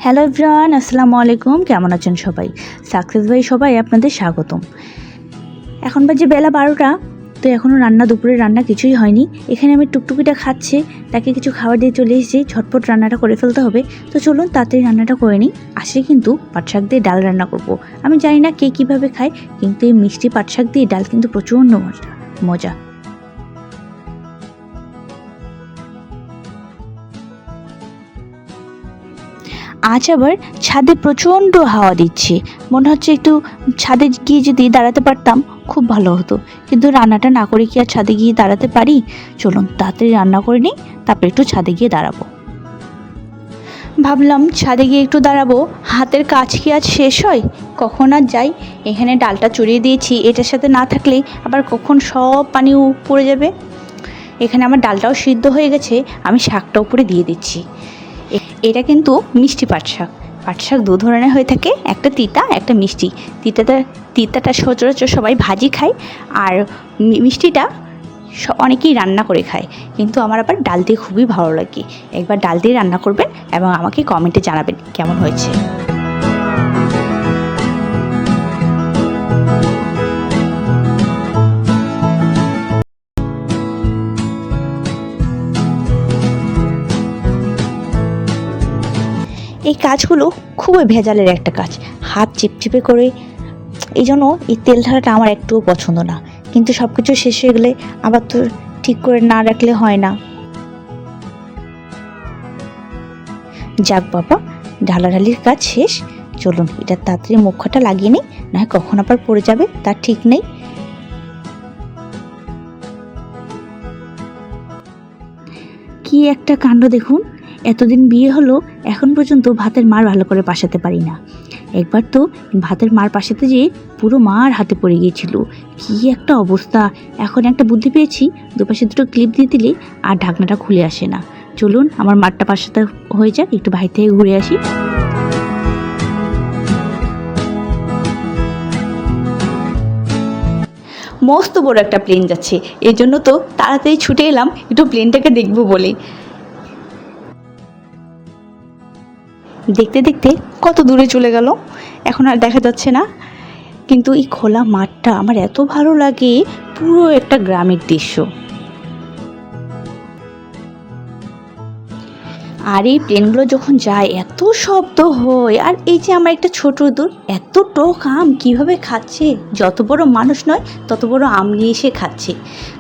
Hello everyone, আসসালামু আলাইকুম। কেমন আছেন সবাই? সাকসেস ভাই সবাই আপনাদের স্বাগতম। এখন বাজে বেলা 12টা, তো এখনও দুপুরের রান্না কিছুই হয়নি। এখানে আমি টুকটুকিটা খাচ্ছে, তাকে কিছু খাবার দিয়ে চলে এসেছি। ঝটপট রান্নাটা করে ফেলতে হবে, তো চলুন তাড়াতাড়ি রান্নাটা করে নিই। আসলে কিন্তু পাট শাক দিয়ে ডাল রান্না করব। আমি জানি না কে কীভাবে খায়, কিন্তু এই মিষ্টি পাট শাক দিয়ে ডাল কিন্তু প্রচণ্ড মজা। আজ আবার ছাদে প্রচণ্ড হাওয়া দিচ্ছে, মনে হচ্ছে একটু ছাদে গিয়ে যদি দাঁড়াতে পারতাম খুব ভালো হতো, কিন্তু রান্নাটা না করে কি আর ছাদে গিয়ে দাঁড়াতে পারি? চলুন তাড়াতাড়ি রান্না করে নিই, তারপরে একটু ছাদে গিয়ে দাঁড়াবো। ভাবলাম ছাদে গিয়ে একটু দাঁড়াবো, হাতের কাজ কি আজ শেষ হয়? কখন আর যাই। এখানে ডালটা চড়িয়ে দিয়েছি, এটার সাথে না থাকলে আবার কখন সব পানি পড়ে যাবে। এখানে আমার ডালটাও সিদ্ধ হয়ে গেছে, আমি শাকটা উপরে দিয়ে দিচ্ছি। এটা কিন্তু মিষ্টি পাট শাক। পাট শাক দু ধরনের হয়ে থাকে, একটা তিতা একটা মিষ্টি। তিতাটা সচরাচর সবাই ভাজি খায়, আর মিষ্টিটা অনেকেই রান্না করে খায়, কিন্তু আমার আবার ডাল দিয়ে খুবই ভালো লাগে। একবার ডাল দিয়ে রান্না করবেন এবং আমাকে কমেন্টে জানাবেন কেমন হয়েছে। এই কাজগুলো খুবই ভেজালের একটা কাজ, হাত চিপচিপে করে। এই জন্য এই তেল ঢালাটা আমার একটুও পছন্দ না, কিন্তু সব কিছু শেষ হয়ে গেলে আবার তো ঠিক করে না রাখলে হয় না। যাক বাবা, ঢালাঢালির কাজ শেষ। চলুন এটা তাড়াতাড়ি মুখটা লাগিয়ে নিই, না হয় কখন আবার পড়ে যাবে তার ঠিক নেই। কি একটা কাণ্ড দেখুন, এতদিন বিয়ে হলো এখন পর্যন্ত ভাতের মার ভালো করে পাশাতে পারি না। একবার তো ভাতের মার পাশাতে যেয়ে পুরো মার হাতে পড়ে গিয়েছিল, কি একটা অবস্থা। এখন একটা বুদ্ধি পেয়েছি, দুপাশে দুটো ক্লিপ দিয়ে দিলে আর ঢাকনাটা খুলে আসে না। চলুন আমার মারটা পাশাতে হয়ে যাক, একটু বাইরে থেকে ঘুরে আসি। মস্ত বড় একটা প্লেন যাচ্ছে, এই জন্য তো তাড়াতাড়ি ছুটে এলাম একটু প্লেনটাকে দেখবো বলে। দেখতে দেখতে কত দূরে চলে গেল, এখন আর দেখা যাচ্ছে না। কিন্তু এই খোলা মাঠটা আমার এত ভালো লাগে, পুরো একটা গ্রামের দৃশ্য। আর এই প্লেনগুলো যখন যায় এত শব্দ হয়, আর এই যে আমার একটা ছোট দূর এত টক আম কীভাবে খাচ্ছে, যত বড় মানুষ নয় তত বড় আম নিয়ে এসে খাচ্ছে।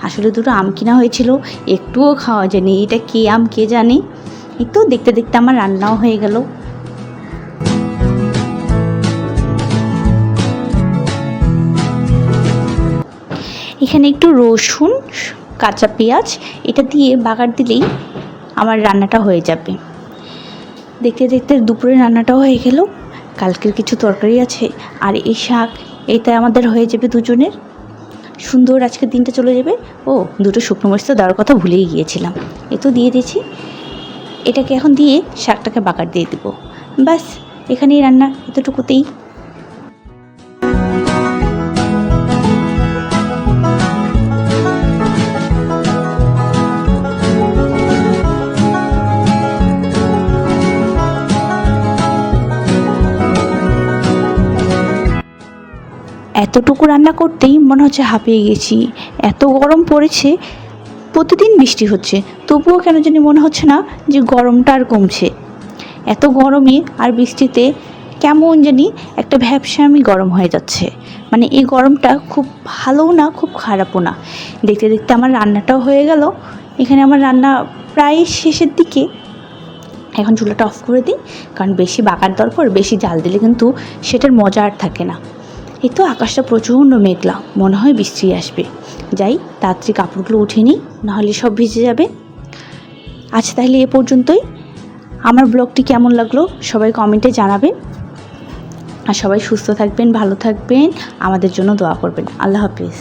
আসলে দুটো আম কিনা হয়েছিল, একটুও খাওয়া যায়নি। এটা কে আম কে জানে। এই তো দেখতে দেখতে আমার রান্নাও হয়ে গেল। এখানে একটু রসুন, কাঁচা পেঁয়াজ এটা দিয়ে বাগার দিলেই আমার রান্নাটা হয়ে যাবে। দেখতে দেখতে দুপুরে রান্নাটাও হয়ে গেল। কালকের কিছু তরকারি আছে, আর এই শাক, এইটাই আমাদের হয়ে যাবে দুজনের। সুন্দর আজকের দিনটা চলে যাবে। ও দুটো শুকনো মরিচ তো দেওয়ার কথা ভুলেই গিয়েছিলাম, এ তো দিয়ে দিয়েছি। এটাকে এখন দিয়ে শাকটাকে বাগার দিয়ে দেবো। ব্যাস এখানেই রান্না, এতটুকুতেই। এতটুকু রান্না করতেই মনে হচ্ছে হাঁপিয়ে গেছি, এত গরম পড়েছে। প্রতিদিন বৃষ্টি হচ্ছে, তবুও কেন জানি মনে হচ্ছে না যে গরমটা আর কমছে। এত গরমে আর বৃষ্টিতে কেমন জানি একটা ভ্যাপসামি গরম হয়ে যাচ্ছে। মানে এই গরমটা খুব ভালোও না, খুব খারাপও না। দেখতে দেখতে আমার রান্নাটাও হয়ে গেল। এখানে আমার রান্না প্রায় শেষের দিকে। এখন চুলাটা অফ করে দিই, কারণ বেশি বাগার দরকার, বেশি জাল দিলে কিন্তু সেটার মজা আর থাকে না। এই তো আকাশটা প্রচণ্ড মেঘলা, মনে হয় বৃষ্টি আসবে। যাই তাড়াতাড়ি কাপড়গুলো উঠিয়ে নিই, নাহলে সব ভিজে যাবে। আচ্ছা তাহলে এ পর্যন্তই। আমার ব্লগটি কেমন লাগলো সবাই কমেন্টে জানাবেন, আর সবাই সুস্থ থাকবেন, ভালো থাকবেন, আমাদের জন্য দোয়া করবেন। আল্লাহ হাফিজ।